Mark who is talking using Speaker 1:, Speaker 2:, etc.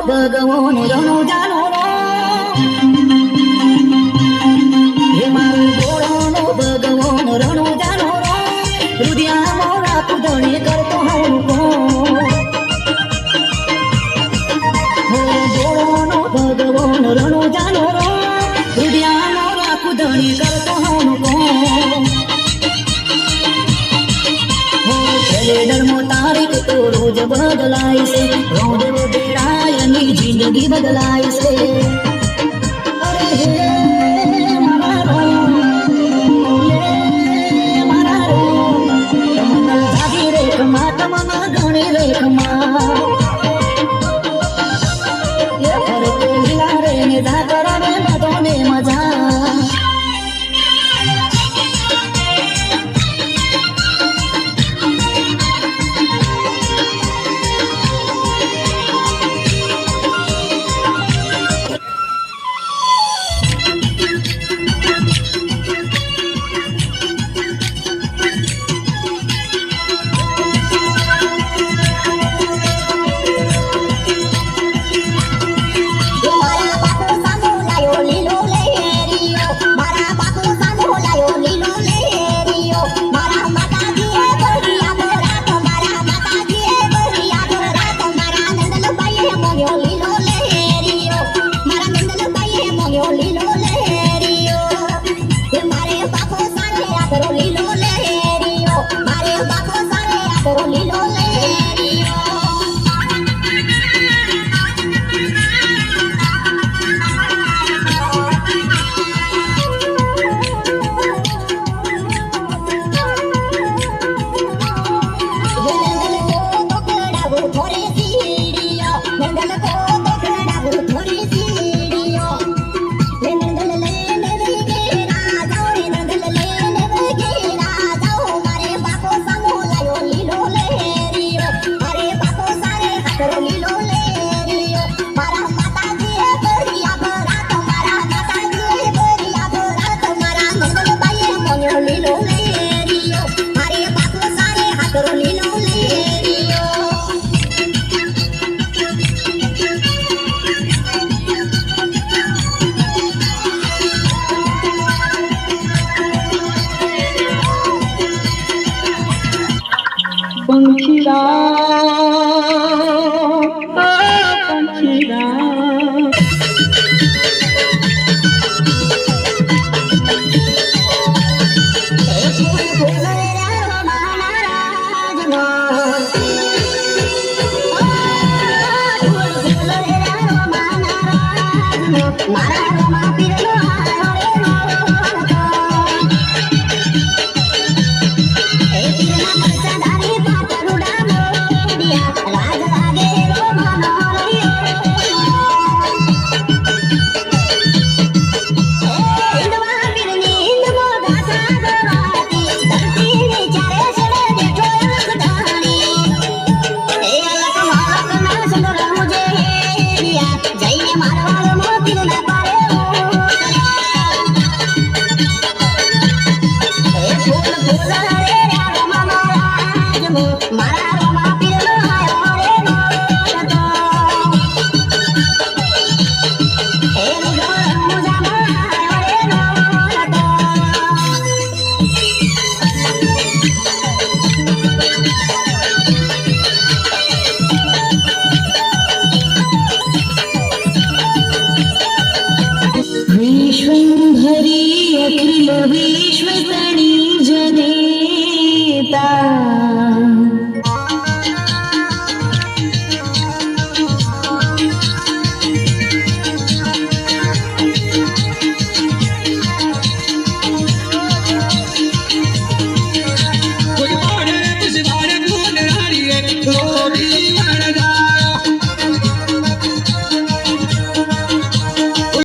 Speaker 1: ભગવાન રણો જાનો હે મારું ભોળાનો ભગવાન રણો જાનો રુદિયા મોરા કુદણી કરતો હું ભોળાનો ભગવાન રણો જાનો રુદિયા મોરા કુદણી કરતો હું કેલેન્ડર તારીખ તો રોજ બદલાય છે રોજ બદલાય ની જિંદગી બદલાય છે અરે હે મારા રો તમના જાગી રેખમાં તમના ઘણી રેખમાં એ ઘર તો હિલા રે ને જા કરાવે બધોને મજા पंखीरा पंखीरा मारा